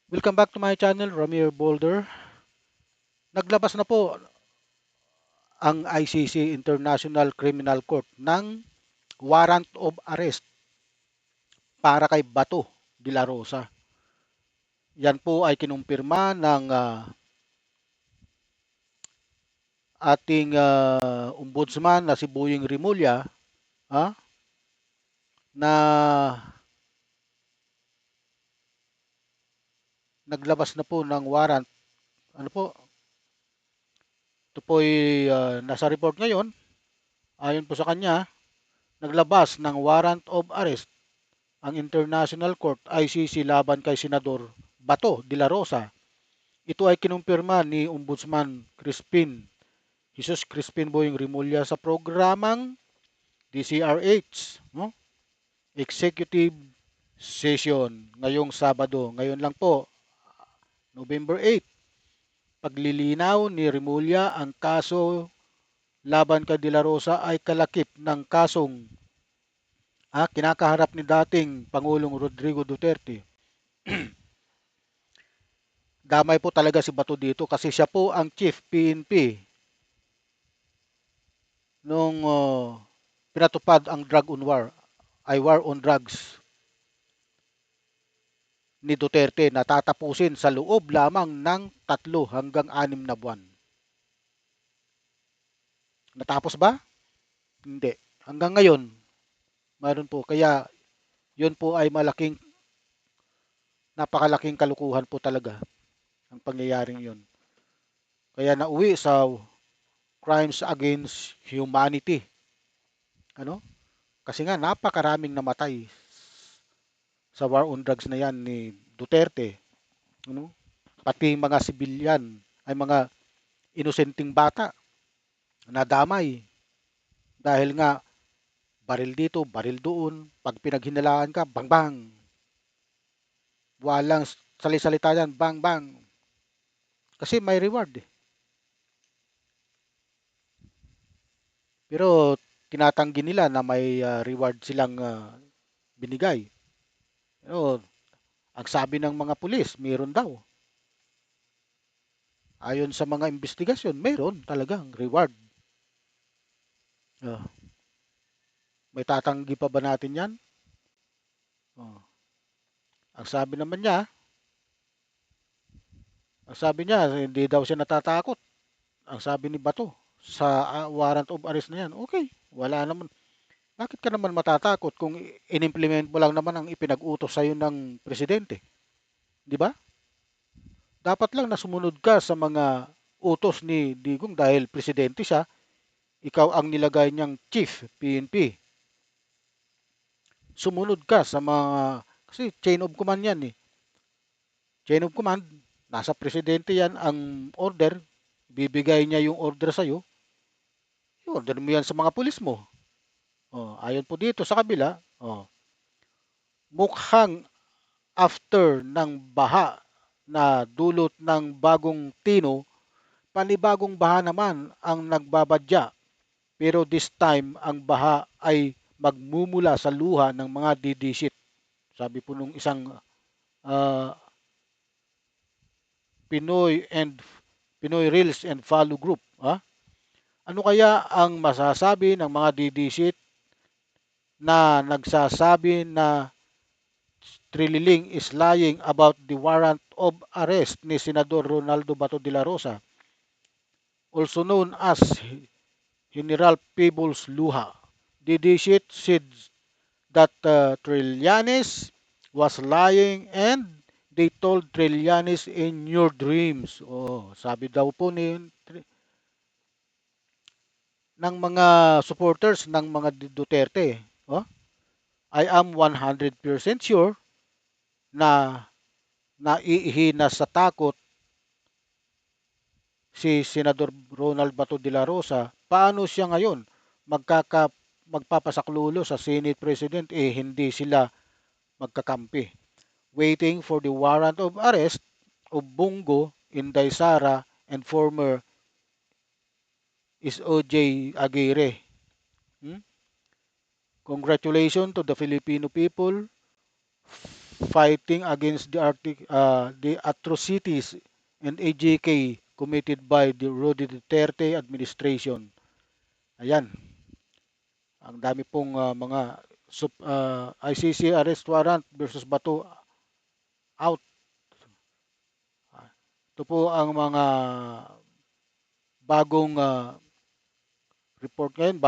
Welcome back to my channel, Ramir Boulder. Naglabas na po ang ICC International Criminal Court ng warrant of arrest para kay Bato de la Rosa. Yan po ay kinumpirma ng ating ombudsman na si Boying Rimulya, ah, na naglabas na po ng warrant. Ano po, ito po ay nasa report ngayon. Ayon po sa kanya, naglabas ng warrant of arrest ang International Court ICC laban kay Senador Bato de la Rosa. Ito ay kinumpirma ni Ombudsman Jesus Crispin Boying Rimulya sa programang DCRH, no? Executive Session ngayong Sabado. Ngayon lang po, November 8. Paglilinaw ni Rimulya ang kaso laban kay De La Rosa ay kalakip ng kasong kinakaharap ni dating Pangulong Rodrigo Duterte. Damay po talaga si Bato dito kasi siya po ang Chief PNP nung pinatupad ang drug on war, ay war on drugs ni Duterte na tatapusin sa loob lamang ng 3 hanggang 6 na buwan. Natapos ba? Hindi. Hanggang ngayon, mayroon po. Kaya yun po ay napakalaking kalukuhan po talaga ang pangyayaring yun. Kaya nauwi sa crimes against humanity. Ano? Kasi nga napakaraming namatay sa war on drugs na yan ni Duterte. Ano? Pati mga sibilyan ay mga inosenteng bata nadamay dahil nga baril dito, baril doon, pag pinaghinalaan ka, bang bang. Walang salisalita yan, bang bang. Kasi may reward eh. Pero tinatanggi nila na may reward silang binigay. Pero ang sabi ng mga pulis, mayroon daw. Ayon sa mga investigasyon, mayroon talagang reward. Uh, may tatanggi pa ba natin yan? Uh, ang sabi naman niya, ang sabi niya, hindi daw siya natatakot. Ang sabi ni Bato, sa warrant of arrest na yan, okay, wala naman. Bakit ka naman matatakot kung in-implement mo lang naman ang ipinag-utos sa'yo ng presidente? Di ba? Dapat lang na sumunod ka sa mga utos ni Digong dahil presidente siya, ikaw ang nilagay niyang chief PNP. Sumunod ka sa mga, kasi chain of command yan eh. Chain of command, nasa presidente yan ang order, bibigay niya yung order sa'yo, order mo yan sa mga pulis mo. Ayon po dito sa kabila, mukhang after ng baha na dulot ng bagong tino, panibagong baha naman ang nagbabadya. Pero this time, ang baha ay magmumula sa luha ng mga didisit. Sabi po nung isang uh, Pinoy and Pinoy Reels and Follow Group. Ano kaya ang masasabi ng mga didisit na nagsasabi na Trililing is lying about the warrant of arrest ni Senador Ronaldo Bato de la Rosa, also known as General Peebles Luha. Didishit said that Trillanes was lying and they told Trillanes in your dreams. Sabi daw po ng mga supporters ng mga Duterte. I am 100% sure na naiihina sa takot si Senador Ronald Bato de la Rosa. Paano siya ngayon magpapasaklulo sa Senate President hindi sila magkakampi. Waiting for the warrant of arrest of Bungo, Inday Sara, and former is OJ Aguirre. Congratulations to the Filipino people fighting against the atrocities and AJK committed by the Rodrigo Duterte administration. Ayan, ang dami pong mga ICC arrest warrant versus Bato out. Ito po ang mga bagong report ngayon,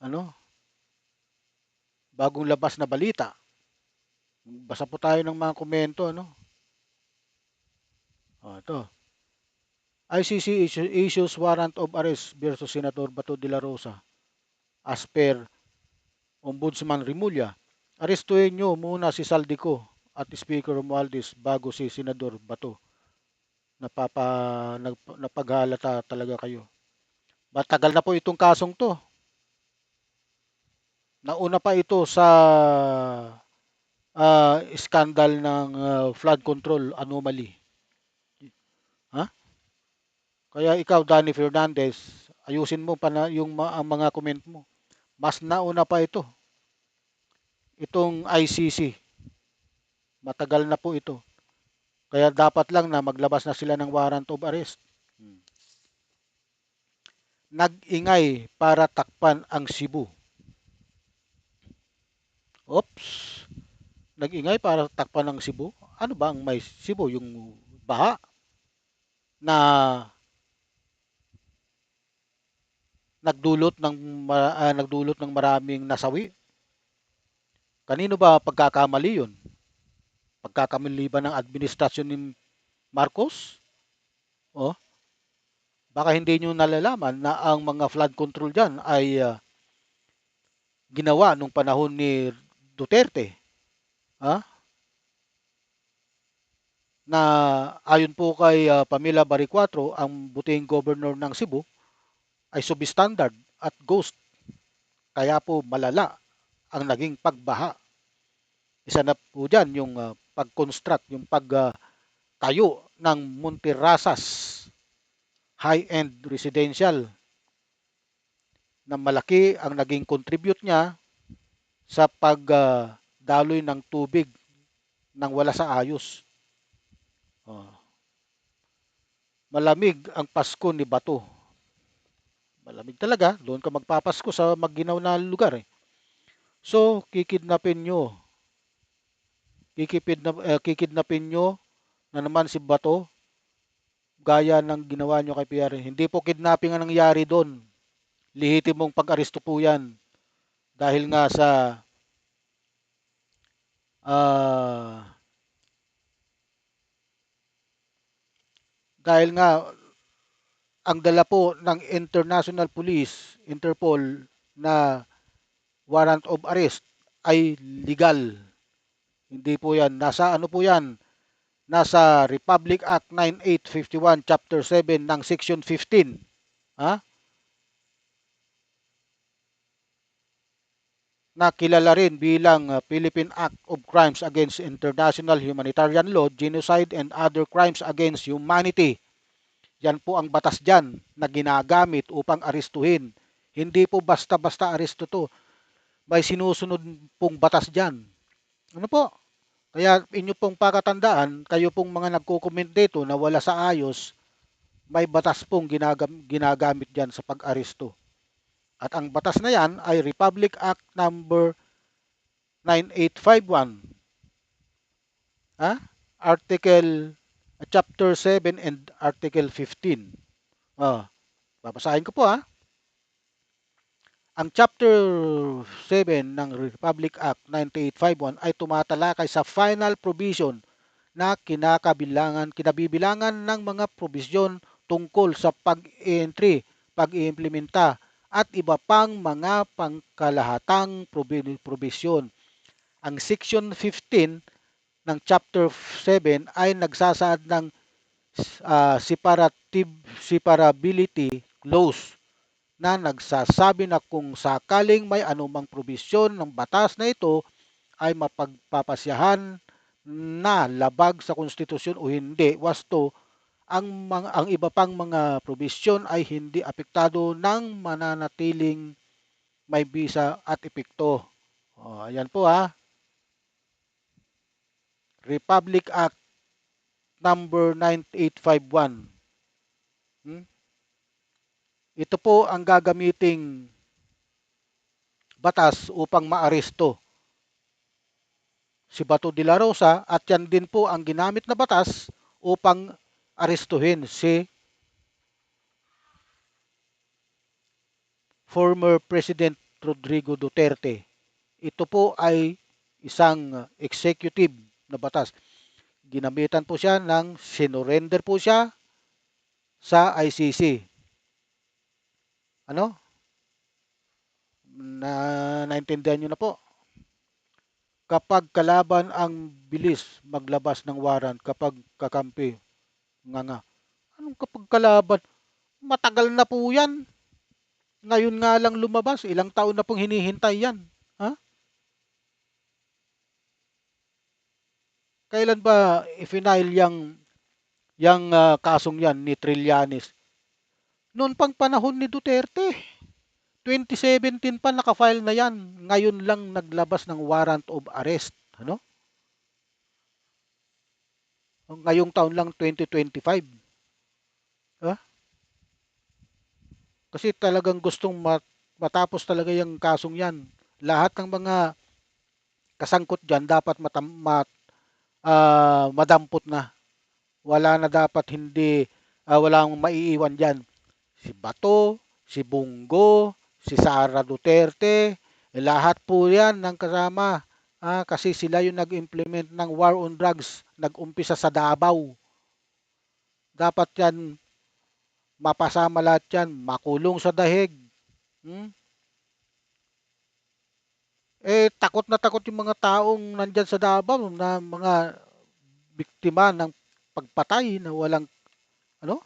ano, bagong labas na balita. Basa po tayo ng mga komento, ano? Ito. ICC issues warrant of arrest versus Senator Bato de la Rosa. As per Ombudsman Rimulya, arestuhin nyo muna si Saldico at Speaker Romualdez bago si Senador Bato. Napaghalata talaga kayo. Matagal na po itong kasong to. Nauna pa ito sa skandal ng flood control anomaly. Ha? Kaya ikaw, Danny Fernandez, ayusin mo pa na ang mga comment mo. Mas nauna pa ito. Itong ICC. Matagal na po ito. Kaya dapat lang na maglabas na sila ng warrant of arrest. Nag-ingay para takpan ang Cebu. Oops. Nag-ingay para takpan ang Cebu? Ano ba ang may Cebu? Yung baha na nagdulot ng maraming nasawi. Kanino ba pagkakamali 'yun? Pagkakamali ba ng administrasyon ni Marcos? O baka hindi niyo nalalaman na ang mga flood control diyan ay ginawa nung panahon ni Duterte. Ha? Na ayon po kay Pamela Baricuatro, ang buting governor ng Cebu ay substandard at ghost. Kaya po malala ang naging pagbaha. Isa na po dyan yung pag-construct, yung pagtayo ng Monterrasas high-end residential na malaki ang naging contribute niya sa pagdaloy ng tubig nang wala sa ayos. Malamig ang Pasko ni Bato. Malamig talaga, doon ka magpapasko sa magginaw na lugar eh. So, kikidnapin nyo na naman si Bato gaya ng ginawa nyo kay PRN. Hindi po kidnapping ang nangyari doon. Lihitimong pag-aresto po yan. Dahil nga sa dahil nga ang dala po ng International Police, Interpol na warrant of arrest ay legal. Hindi po yan. Nasa ano po yan? Nasa Republic Act 9851 Chapter 7 ng Section 15. Ha? Na kilala rin bilang Philippine Act of Crimes Against International Humanitarian Law, Genocide and Other Crimes Against Humanity. Yan po ang batas dyan na ginagamit upang arestuhin. Hindi po basta-basta aresto to. May sinusunod pong batas dyan. Ano po? Kaya inyo pong pakatandaan, kayo pong mga nagko-comment dito na wala sa ayos, may batas pong ginagamit dyan sa pag-aresto. At ang batas na yan ay Republic Act number 9851. Article Chapter 7 and Article 15. Babasahin ko po Ang Chapter 7 ng Republic Act 9851 ay tumatalakay sa final provision na kinabibilangan ng mga probisyon tungkol sa pag-entry, pag-iimplementa at iba pang mga pangkalahatang probisyon. Ang Section 15 ng Chapter 7 ay nagsasaad ng separability clause na nagsasabi na kung sakaling may anumang probisyon ng batas na ito ay mapagpapasyahan na labag sa konstitusyon o hindi, wasto ang iba pang mga probisyon ay hindi apektado ng mananatiling may bisa at epekto. Ayan po Republic Act number 9851. Hmm? Ito po ang gagamiting batas upang maaresto si Bato de la Rosa at yan din po ang ginamit na batas upang arestuhin si former President Rodrigo Duterte. Ito po ay isang executive na batas. Ginamitan po siya ng sinurrender po siya sa ICC. Ano? Naintindihan nyo na po. Kapag kalaban ang bilis maglabas ng warrant, kapag kakampi, nga. Anong kapag kalaban? Matagal na po yan. Ngayon nga lang lumabas. Ilang taon na pong hinihintay yan. Ha? Kailan ba i-final yung kasong yan ni Trillanes? Noon pang panahon ni Duterte. 2017 pa nakafile na yan. Ngayon lang naglabas ng warrant of arrest. Ano? Ngayong taon lang 2025. Ha? Kasi talagang gustong matapos talaga yung kasong yan. Lahat ng mga kasangkot dyan dapat madampot na. Wala na dapat hindi, walang maiiwan dyan. Si Bato, si Bungo, si Sara Duterte, lahat po yan ng kasama. Kasi sila yung nag-implement ng war on drugs, nag-umpisa sa Davao. Dapat yan, mapasama lahat yan, makulong sa dahig. Hmm? Takot yung mga taong nandyan sa Davao na mga biktima ng pagpatay na walang, ano,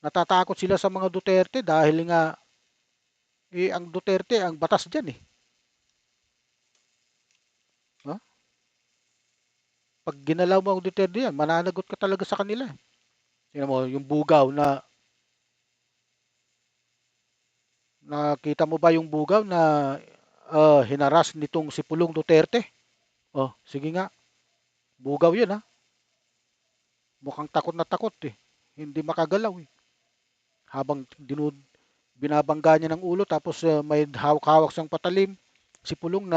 natatakot sila sa mga Duterte dahil nga, ang Duterte, ang batas dyan Ha? Pag ginalaw mo ang Duterte yan, mananagot ka talaga sa kanila. Tingnan mo, yung bugaw nakita mo ba yung bugaw na hinaras nitong si Pulong Duterte? Sige nga, bugaw yun Mukhang takot na takot Hindi makagalaw Habang binabangga niya ng ulo tapos may hawak-hawak siyang patalim. Si Pulong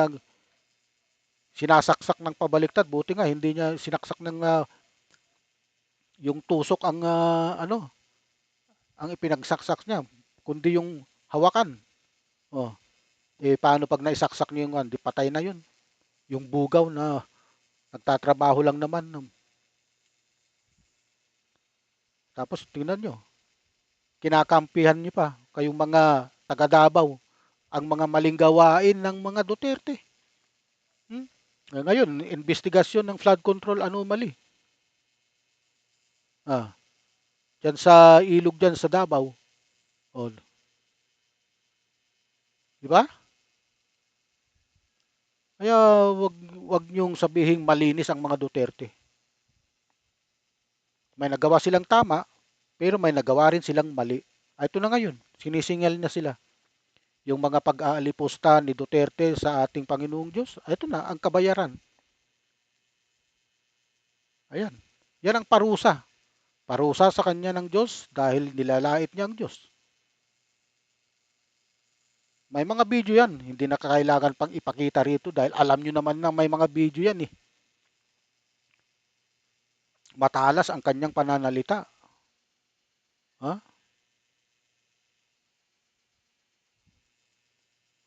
sinasaksak ng pabaliktad. Buti nga hindi niya sinaksak ng yung tusok ang ipinagsaksak niya, kundi yung hawakan. Paano pag naisaksak niyo yung di patay na yun. Yung bugaw na nagtatrabaho lang naman. Tapos tingnan nyo, kinakampihan niyo pa kayong mga taga Davao ang mga maling gawain ng mga Duterte. Ngayon, investigasyon ng flood control anomaly. Diyan sa ilog diyan sa Davao. Di ba? Kaya wag niyong sabihing malinis ang mga Duterte. May nagawa silang tama, pero may nagawa rin silang mali. Ito na ngayon, sinisingil na sila. Yung mga pag-aalipusta ni Duterte sa ating Panginoong Diyos, ito na ang kabayaran. Ayan. Yan ang parusa. Parusa sa kanya ng Diyos dahil nilalait niya ang Diyos. May mga video yan. Hindi na kailangan pang ipakita rito dahil alam nyo naman na may mga video yan Matalas ang kanyang pananalita.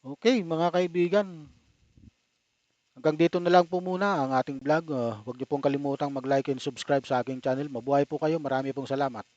Okay, mga kaibigan. Hanggang dito na lang po muna ang ating vlog. Huwag niyo pong kalimutang mag-like and subscribe sa aking channel. Mabuhay po kayo. Marami pong salamat.